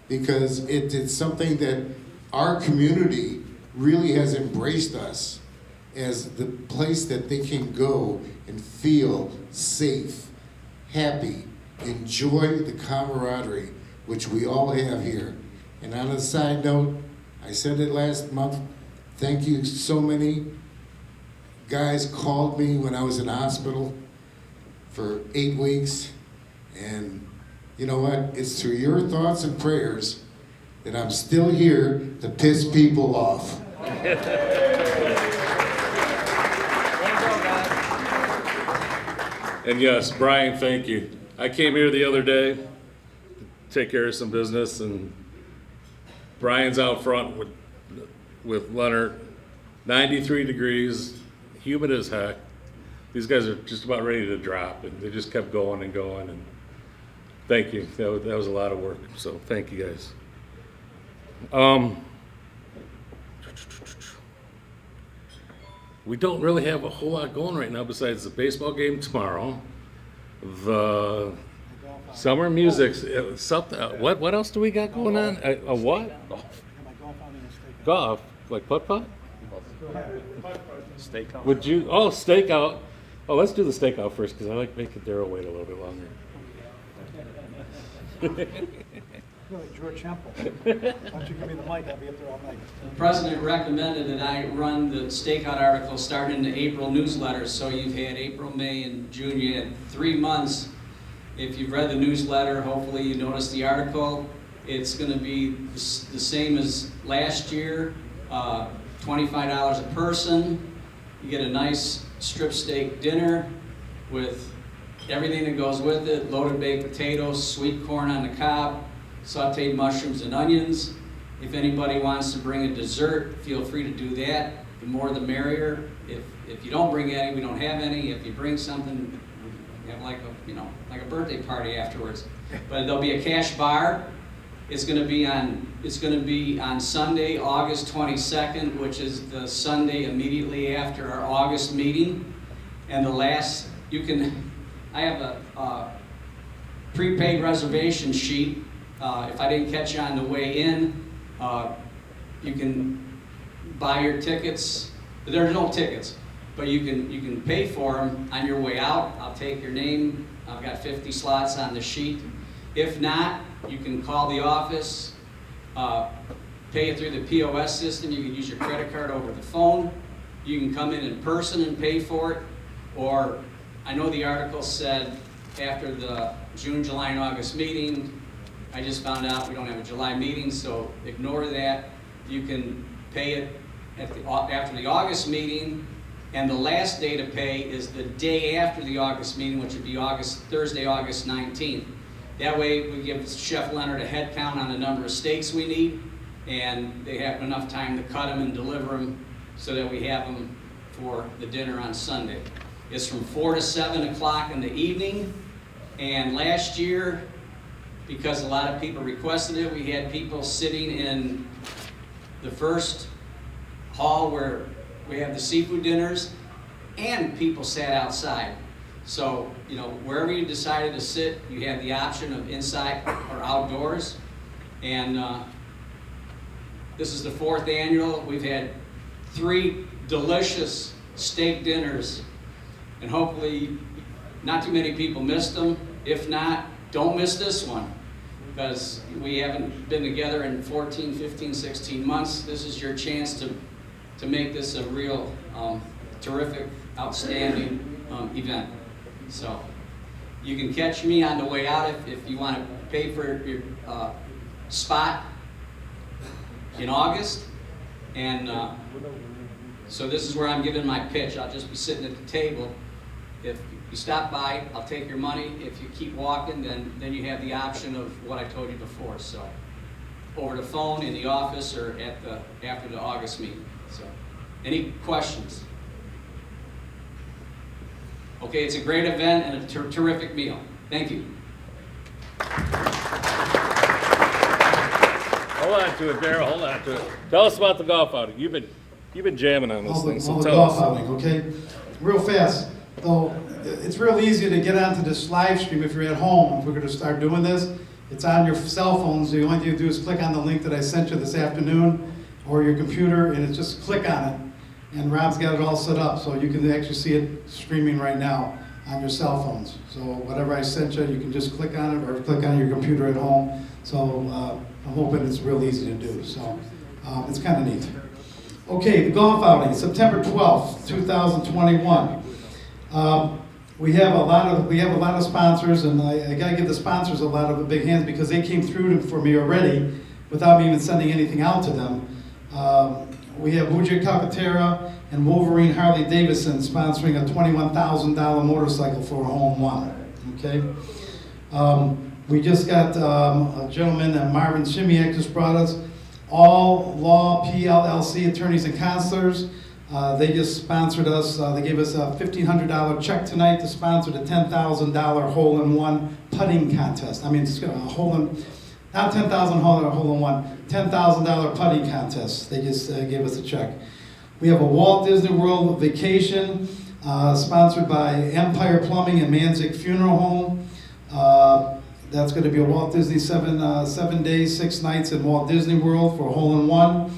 Speaker 9: because it's something that our community really has embraced us as the place that they can go and feel safe, happy, enjoy the camaraderie which we all have here. And on a side note, I said it last month, thank you. So many guys called me when I was in the hospital for 8 weeks. And you know what? It's through your thoughts and prayers that I'm still here to piss people off.
Speaker 1: And yes, Brian, thank you. I came here the other day to take care of some business, and Brian's out front with Leonard, 93 degrees, humid as heck. These guys are just about ready to drop, and they just kept going and going. And thank you. That was a lot of work. So thank you guys. We don't really have a whole lot going right now besides the baseball game tomorrow, the summer music, something. What else do we got going on? A what? Golf, like putt-putt?
Speaker 3: Stakeout.
Speaker 1: Would you? Oh, stakeout. Oh, let's do the stakeout first because I like making Daryl wait a little bit longer.
Speaker 4: Really, George Temple. Why don't you give me the mic? I'll be up there all night.
Speaker 5: The president recommended that I run the stakeout article starting in the April newsletter. So you've had April, May, and June. You had 3 months. If you've read the newsletter, hopefully you noticed the article. It's going to be the same as last year, $25 a person. You get a nice strip steak dinner with everything that goes with it, loaded baked potatoes, sweet corn on the cob, sauteed mushrooms and onions. If anybody wants to bring a dessert, feel free to do that. The more the merrier. If you don't bring any, we don't have any. If you bring something, we have like a birthday party afterwards. But there'll be a cash bar. It's going to be on Sunday, August 22nd, which is the Sunday immediately after our August meeting. And I have a prepaid reservation sheet. If I didn't catch you on the way in, you can buy your tickets. There's no tickets, but you can pay for them on your way out. I'll take your name. I've got 50 slots on the sheet. If not, you can call the office, pay it through the POS system. You can use your credit card over the phone. You can come in person and pay for it. Or I know the article said after the June, July, and August meeting. I just found out we don't have a July meeting, so ignore that. You can pay it after the August meeting, and the last day to pay is the day after the August meeting, which would be Thursday, August 19th. That way we give Chef Leonard a head count on the number of steaks we need, and they have enough time to cut them and deliver them so that we have them for the dinner on Sunday. It's from 4 to 7 o'clock in the evening, and last year, because a lot of people requested it, we had people sitting in the first hall where we have the seafood dinners, and people sat outside. So, wherever you decided to sit, you had the option of inside or outdoors. And this is the 4th annual. We've had 3 delicious steak dinners, and hopefully not too many people missed them. If not, don't miss this one, because we haven't been together in 14, 15, 16 months. This is your chance to make this a real terrific, outstanding event. So you can catch me on the way out if you want to pay for your spot. in August. And so this is where I'm giving my pitch. I'll just be sitting at the table. If you stop by, I'll take your money. If you keep walking, then you have the option of what I told you before. So over the phone, in the office, or after the August meeting. So any questions? Okay, it's a great event and a terrific meal. Thank you.
Speaker 1: Hold on to it, Daryl. Hold on to it. Tell us about the golf outing. You've been jamming on this
Speaker 2: All
Speaker 1: thing, so
Speaker 2: the
Speaker 1: tell
Speaker 2: golf
Speaker 1: us.
Speaker 2: outing, okay? Real fast, though, it's real easy to get onto this live stream if you're at home. If we're going to start doing this, it's on your cell phones. The only thing you do is click on the link that I sent you this afternoon, or your computer, and it's just click on it. And Rob's got it all set up, so you can actually see it streaming right now on your cell phones. So whatever I sent you, you can just click on it, or click on your computer at home. So I'm hoping it's real easy to do. So it's kind of neat. Okay, the golf outing, September 12th, 2021. We have a lot of sponsors, and I gotta give the sponsors a lot of big hands because they came through for me already without me even sending anything out to them. We have Uja Calcaterra and Wolverine Harley Davidson sponsoring a $21,000 motorcycle for a hole-in-one. Okay. We just got a gentleman, Marvin Shimiak, just brought us All Law PLLC attorneys and counselors. They just sponsored us. They gave us a $1,500 check tonight to sponsor the $10,000 hole-in-one putting contest. I mean, it's not $10,000 hole-in-one, $10,000 putting contest. They just gave us a check. We have a Walt Disney World vacation sponsored by Empire Plumbing and Manzik Funeral Home. That's going to be a Walt Disney 7 days, 6 nights in Walt Disney World for a hole-in-one.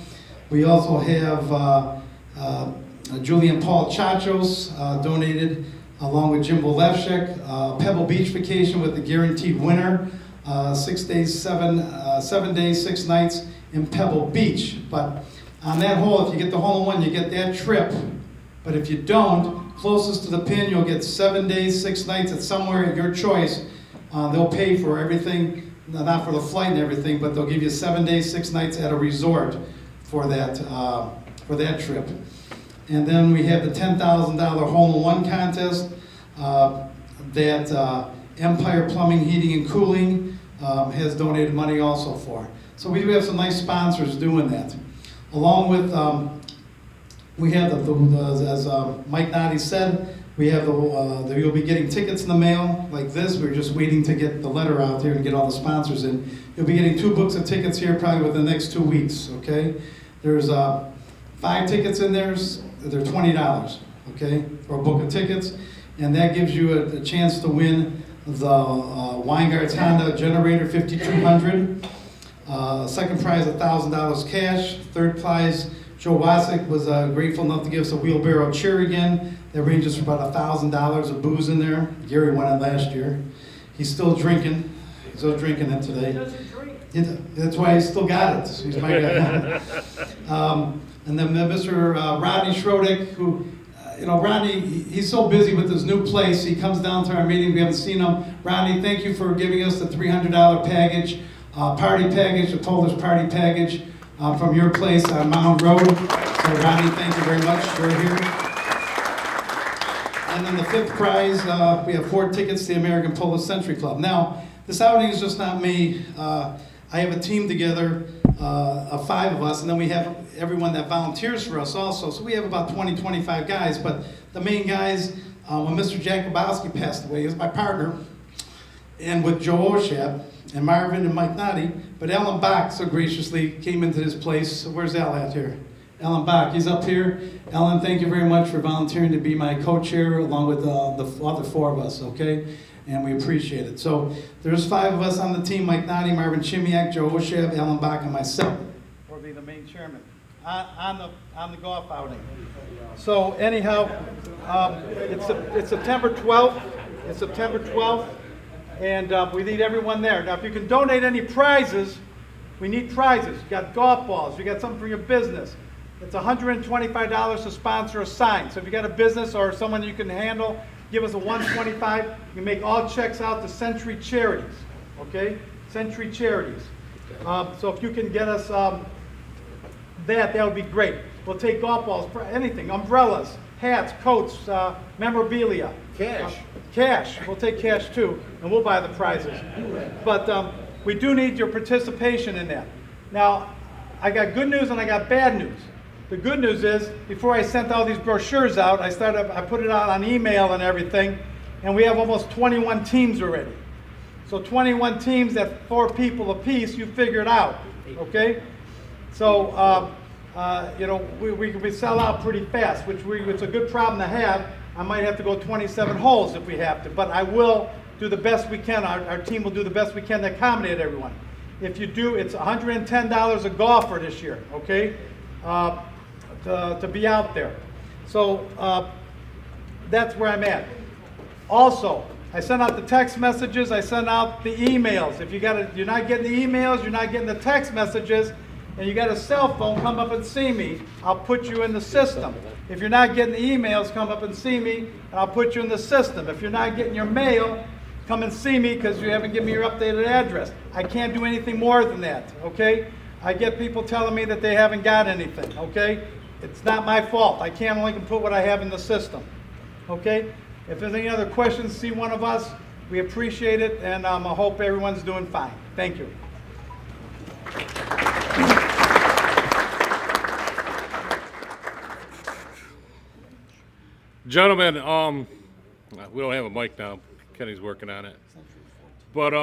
Speaker 2: We also have Julian Paul Chachos donated, along with Jim Volevchik, Pebble Beach vacation with the guaranteed winner. 6 days, 7 days, 6 nights in Pebble Beach. But on that hole, if you get the hole-in-one, you get that trip. But if you don't, closest to the pin, you'll get 7 days, 6 nights at somewhere at your choice. They'll pay for everything, not for the flight and everything, but they'll give you 7 days, 6 nights at a resort for that trip. And then we have the $10,000 hole-in-one contest that Empire Plumbing, Heating, and Cooling has donated money also for. So we do have some nice sponsors doing that. Along with, we have, as Mike Noddy said, we have you'll be getting tickets in the mail like this. We're just waiting to get the letter out there and get all the sponsors in. You'll be getting 2 books of tickets here probably within the next 2 weeks, okay? There's 5 tickets in there. They're $20, okay, for a book of tickets. And that gives you a chance to win the Weingart's Honda Generator 5200. Second prize, $1,000 cash. Third prize, Joe Wasik was grateful enough to give us a wheelbarrow chair again. That ranges for about $1,000 of booze in there. Gary won it last year. He's still drinking. He's still drinking it today. He doesn't drink. That's why he's still got it. He's my guy. And then Mr. Rodney Schrodick, who, Rodney, he's so busy with his new place. He comes down to our meeting. We haven't seen him. Rodney, thank you for giving us the $300 package, party package, the Polish party package from your place on Mound Road. So Rodney, thank you very much for here. And then the 5th prize, we have 4 tickets to the American Polish Century Club. Now, this outing is just not me. I have a team together of 5 of us, and then we have everyone that volunteers for us also. So we have about 20, 25 guys, but the main guys, when Mr. Jakubowski passed away, he was my partner, and with Joe Oshab, and Marvin and Mike Noddy, but Alan Bach so graciously came into this place. Where's Al at here? Alan Bach, he's up here. Alan, thank you very much for volunteering to be my co-chair along with the other 4 of us, okay? And we appreciate it. So there's 5 of us on the team: Mike Noddy, Marvin Chimiak, Joe Oshab, Alan Bach, and myself. Or be the main chairman on the golf outing. So anyhow, it's September 12th. It's September 12th, and we need everyone there. Now, if you can donate any prizes, we need prizes. You got golf balls. You got something for your business. It's $125 to sponsor a sign. So if you got a business or someone you can handle, give us a $125. You can make all checks out to Century Charities, okay? Century Charities. So if you can get us that would be great. We'll take golf balls, anything, umbrellas, hats, coats, memorabilia.
Speaker 8: Cash.
Speaker 2: Cash, we'll take cash too, and we'll buy the prizes. But we do need your participation in that. Now, I got good news and I got bad news. The good news is, before I sent all these brochures out, I put it out on email and everything, and we have almost 21 teams already. So 21 teams, that's 4 people apiece, you figure it out, okay? So, you know, we sell out pretty fast, it's a good problem to have. I might have to go 27 holes if we have to, but I will do the best we can. Our team will do the best we can to accommodate everyone. If you do, it's $110 a golfer this year, okay? To be out there. So that's where I'm at. Also, I sent out the text messages, I sent out the emails. If you're not getting the emails, you're not getting the text messages, and you got a cell phone, come up and see me. I'll put you in the system. If you're not getting the emails, come up and see me, and I'll put you in the system. If you're not getting your mail, come and see me because you haven't given me your updated address. I can't do anything more than that, okay? I get people telling me that they haven't got anything, okay? It's not my fault. I can't only put what I have in the system, okay? If there's any other questions, see one of us. We appreciate it, and I hope everyone's doing fine. Thank you.
Speaker 1: Gentlemen, we don't have a mic now. Kenny's working on it. But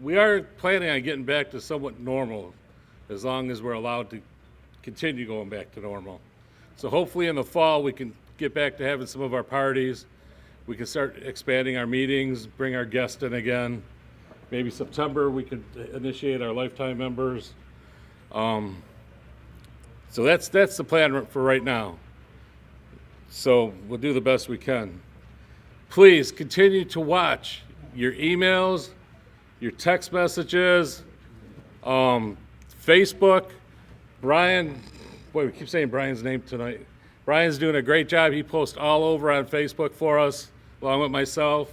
Speaker 1: we are planning on getting back to somewhat normal as long as we're allowed to continue going back to normal. So hopefully in the fall we can get back to having some of our parties. We can start expanding our meetings, bring our guests in again. Maybe September we could initiate our lifetime members. So that's the plan for right now. So we'll do the best we can. Please continue to watch your emails, your text messages, Facebook. Brian, boy, we keep saying Brian's name tonight. Brian's doing a great job. He posts all over on Facebook for us, along with myself.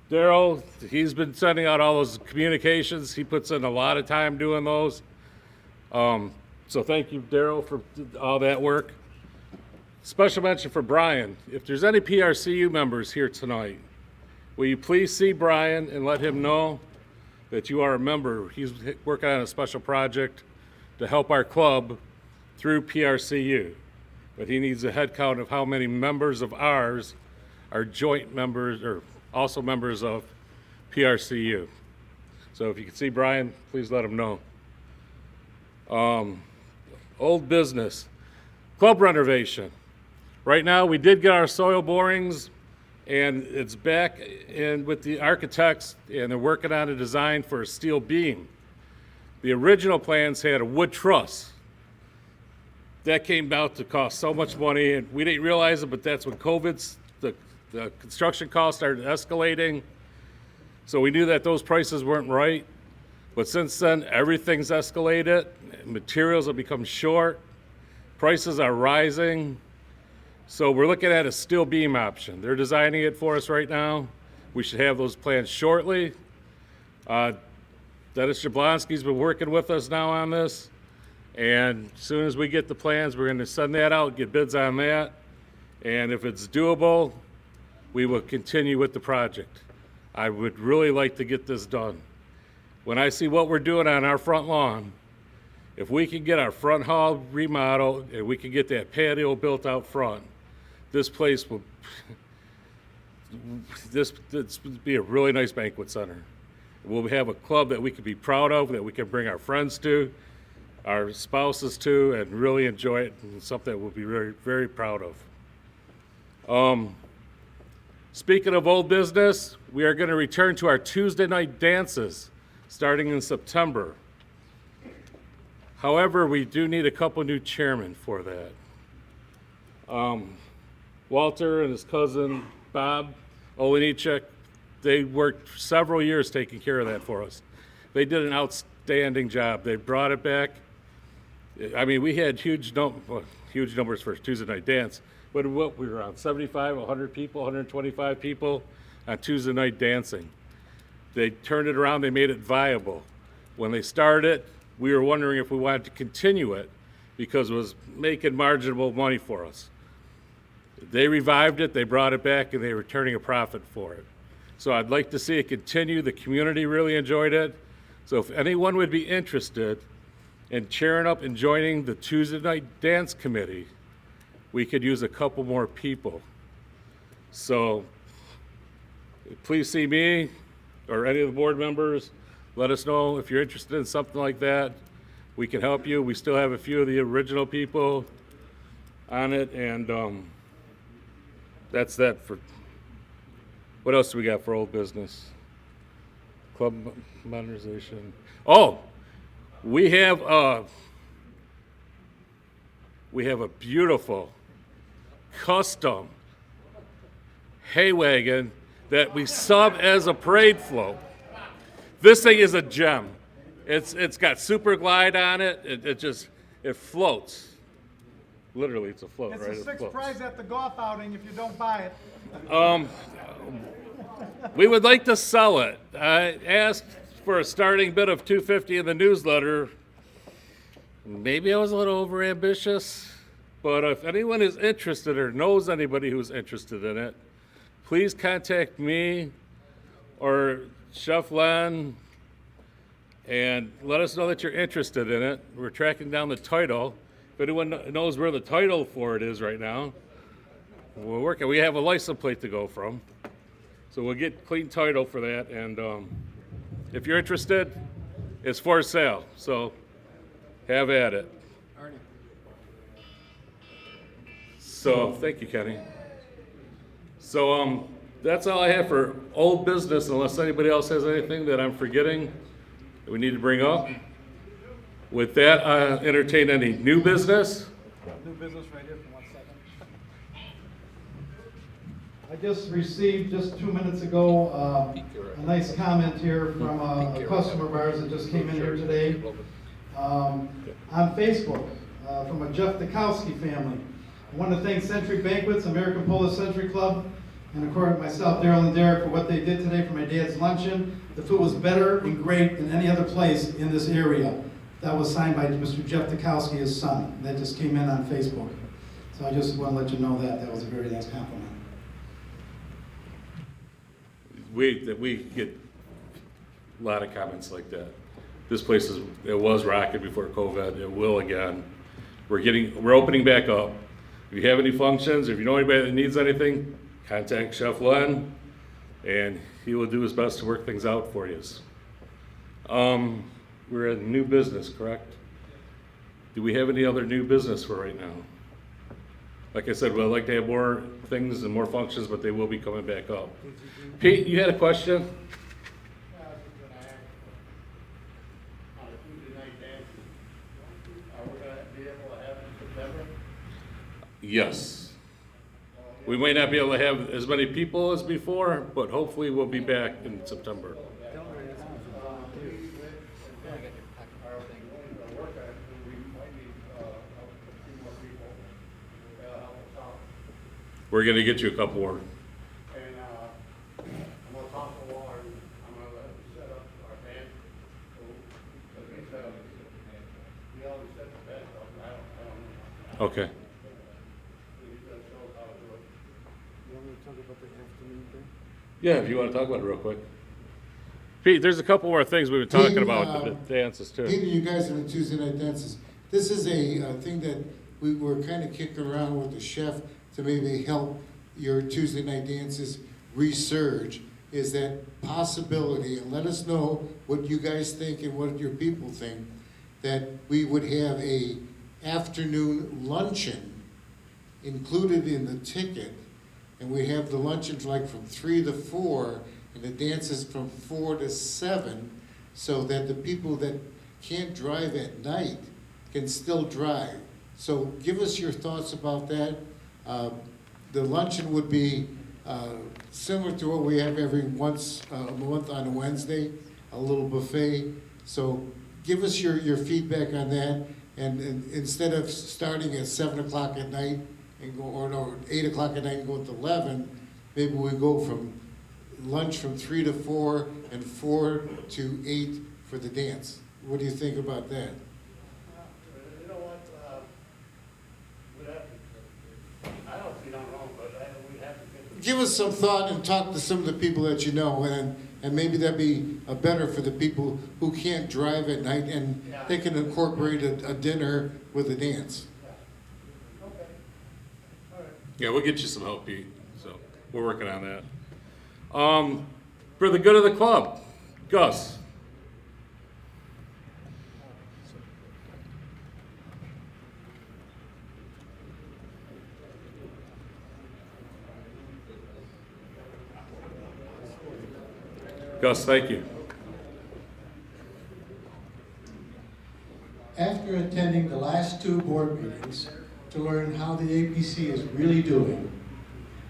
Speaker 1: Daryl, he's been sending out all those communications. He puts in a lot of time doing those. So thank you, Daryl, for all that work. Special mention for Brian. If there's any PRCU members here tonight, will you please see Brian and let him know that you are a member. He's working on a special project to help our club through PRCU. But he needs a head count of how many members of ours are joint members or also members of PRCU. So if you can see Brian, please let him know. Old business, club renovation. Right now, we did get our soil borings, and it's back in with the architects, and they're working on a design for a steel beam. The original plans had a wood truss. That came out to cost so much money, and we didn't realize it, but that's when the construction costs started escalating. So we knew that those prices weren't right. But since then, everything's escalated. Materials have become short. Prices are rising. So we're looking at a steel beam option. They're designing it for us right now. We should have those plans shortly. Dennis Jablonski's been working with us now on this. And as soon as we get the plans, we're going to send that out, get bids on that. And if it's doable, we will continue with the project. I would really like to get this done. When I see what we're doing on our front lawn, if we can get our front hall remodeled and we can get that patio built out front, this place will this would be a really nice banquet center. We'll have a club that we can be proud of, that we can bring our friends to, our spouses to, and really enjoy it, and something that we'll be very, very proud of. Speaking of old business, we are going to return to our Tuesday night dances starting in September. However, we do need a couple new chairmen for that. Walter and his cousin Bob Olenichek, they worked several years taking care of that for us. They did an outstanding job. They brought it back. I mean, we had huge numbers for Tuesday night dance, but what we were around 75, 100 people, 125 people on Tuesday night dancing. They turned it around, they made it viable. When they started, we were wondering if we wanted to continue it, because it was making marginal money for us. They revived it, they brought it back, and they were turning a profit for it. So I'd like to see it continue. The community really enjoyed it. So if anyone would be interested in cheering up and joining the Tuesday night dance committee, we could use a couple more people. So please see me or any of the board members. Let us know if you're interested in something like that. We can help you. We still have a few of the original people on it, and that's that for. What else do we got for old business? Club modernization. Oh, we have a beautiful custom hay wagon that we sub as a parade float. This thing is a gem. It's got super glide on it. It floats. Literally, it's a float,
Speaker 4: It's
Speaker 1: right?
Speaker 4: a
Speaker 1: It
Speaker 4: sixth
Speaker 1: floats.
Speaker 4: prize at the golf outing if you don't buy it.
Speaker 1: We would like to sell it. I asked for a starting bid of $250 in the newsletter. Maybe I was a little overambitious, but if anyone is interested or knows anybody who's interested in it, please contact me or Chef Len and let us know that you're interested in it. We're tracking down the title. If anyone knows where the title for it is right now, we're working. We have a license plate to go from. So we'll get clean title for that. And if you're interested, it's for sale. So have at it. So thank you, Kenny. So that's all I have for old business, unless anybody else has anything that I'm forgetting that we need to bring up. With that, I entertain any new business.
Speaker 4: New business right here for 1 second.
Speaker 2: I just received, just 2 minutes ago, a nice comment here from a customer of ours that just came in here today on Facebook from a Jeff Dukowski family. I want to thank Century Banquets, American Polish Century Club, and of course myself, Daryl and Derek, for what they did today for my dad's luncheon. The food was better and great than any other place in this area. That was signed by Mr. Jeff Dukowski, his son. That just came in on Facebook. So I just want to let you know that. That was a very nice compliment.
Speaker 1: We get a lot of comments like that. This place it was rocking before COVID. It will again. We're opening back up. If you have any functions, if you know anybody that needs anything, contact Chef Len, and he will do his best to work things out for you. We're in new business, correct? Do we have any other new business for right now? Like I said, we'd like to have more things and more functions, but they will be coming back up. Pete, you had a question? Yes. We may not be able to have as many people as before, but hopefully we'll be back in September. We're gonna get you a couple more.
Speaker 12: And I'm gonna talk to Lauren, I'm gonna let him set up our band. We always set the band up, I don't know.
Speaker 1: Okay.
Speaker 12: He's gonna show us how to do it.
Speaker 4: You want me to talk about the afternoon thing?
Speaker 1: Yeah, if you wanna talk about it real quick. Pete, there's a couple more things we've been talking about, the dances too.
Speaker 9: Peter, you guys are the Tuesday night dances. This is a thing that we were kind of kicking around with the chef to maybe help your Tuesday night dances resurge. Is that possibility? And let us know what you guys think and what your people think, that we would have a afternoon luncheon included in the ticket, and we have the luncheons like from 3 to 4, and the dances from 4 to 7, so that the people that can't drive at night can still drive. So give us your thoughts about that. The luncheon would be similar to what we have every once a month on a Wednesday, a little buffet. So give us your feedback on that. And instead of starting at 7 o'clock at night and go, or 8 o'clock at night and go to 11, maybe we go from lunch from 3 to 4 and 4 to 8 for the dance. What do you think about that?
Speaker 12: You know what,
Speaker 9: give us some thought and talk to some of the people that you know, and maybe that'd be better for the people who can't drive at night, and they can incorporate a dinner with a dance.
Speaker 1: Yeah, we'll get you some help, Pete. So we're working on that. For the good of the club, Gus. Gus, thank you.
Speaker 13: After attending the last 2 board meetings to learn how the APC is really doing,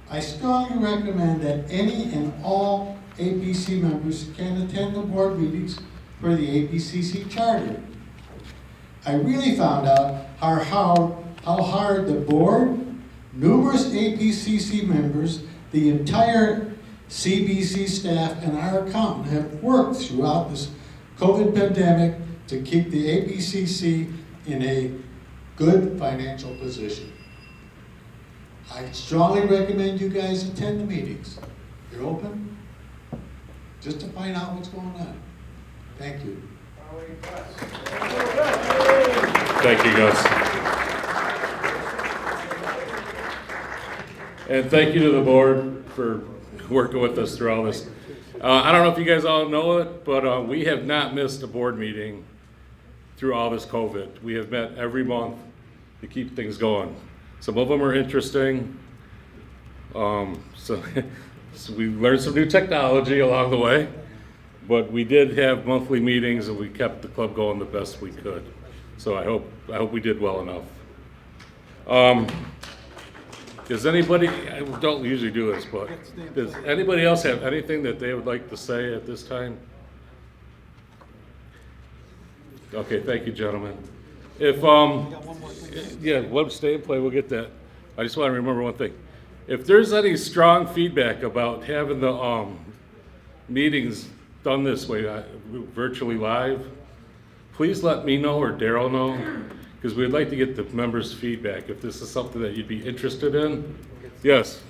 Speaker 13: I strongly recommend that any and all APC members can attend the board meetings for the APCC charter. I really found out how hard the board, numerous APCC members, the entire CBC staff, and our accountant have worked throughout this COVID pandemic to keep the APCC in a good financial position. I strongly recommend you guys attend the meetings. You're open, just to find out what's going on. Thank you.
Speaker 1: Thank you, Gus. And thank you to the board for working with us through all this. I don't know if you guys all know it, but we have not missed a board meeting through all this COVID. We have met every month to keep things going. Some of them are interesting. So we learned some new technology along the way, but we did have monthly meetings and we kept the club going the best we could. So I hope we did well enough. Does anybody, I don't usually do this, but does anybody else have anything that they would like to say at this time? Okay, thank you, gentlemen. If, yeah, let us stay and play, we'll get that. I just want to remember one thing. If there's any strong feedback about having the meetings done this way, virtually live, please let me know or Daryl know, because we'd like to get the members' feedback if this is something that you'd be interested in. Yes.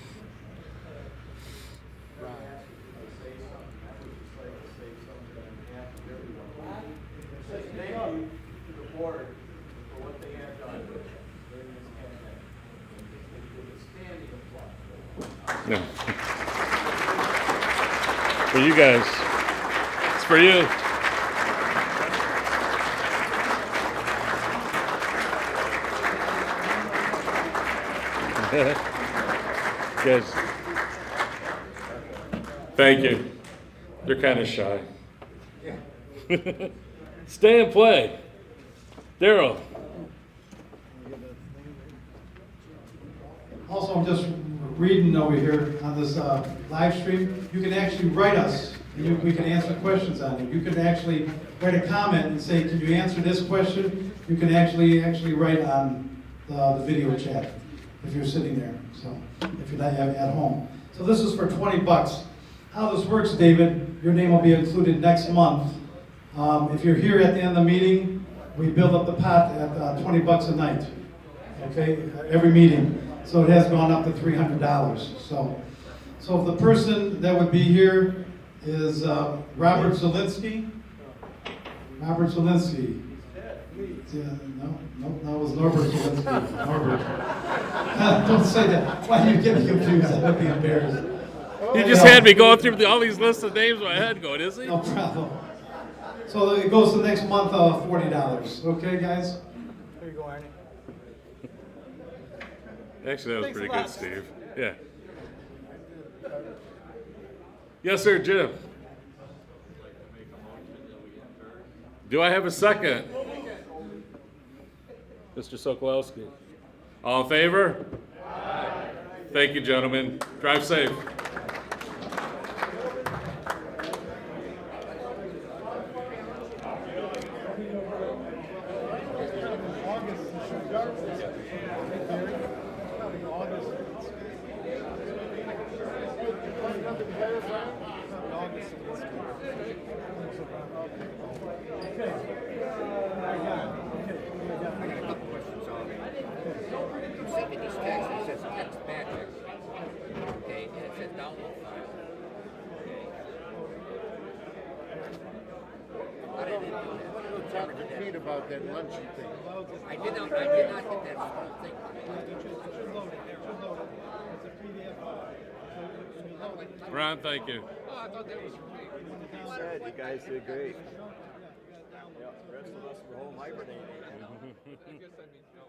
Speaker 1: No. For you guys. It's for you. Good. Thank you. They're kind of shy. Stay and play. Daryl.
Speaker 2: Also, I'm just reading over here on this live stream. You can actually write us. We can answer questions on it. You can actually write a comment and say, can you answer this question? You can actually write on the video chat if you're sitting there. So if you're not at home. So this is for $20. How this works, David, your name will be included next month. If you're here at the end of the meeting, we build up the pot at $20 a night. Okay, every meeting. So it has gone up to $300. So if the person that would be here is Robert Zielinski. Robert Zielinski. Yeah, no, it was Norbert Zielinski. Norbert. Don't say that. Why are you getting confused? That would be embarrassing.
Speaker 1: You just had me going through all these lists of names in my head going, is he?
Speaker 2: No problem. So it goes to next month, $40. Okay, guys?
Speaker 4: There you go, Arnie.
Speaker 1: Actually, that was pretty good, Steve. Yeah. Yes, sir, Jim. Do I have a second? Mr. Sokolowski. All in favor? Aye. Thank you, gentlemen. Drive safe.
Speaker 12: Okay, and it
Speaker 9: talking to Pete about that luncheon thing.
Speaker 12: I did not get that whole thing.
Speaker 1: Ron, thank you.
Speaker 12: Oh, I thought that was for me.
Speaker 14: Said, you guys did great. Yeah, the rest of us were home hibernating.
Speaker 12: I guess that means no.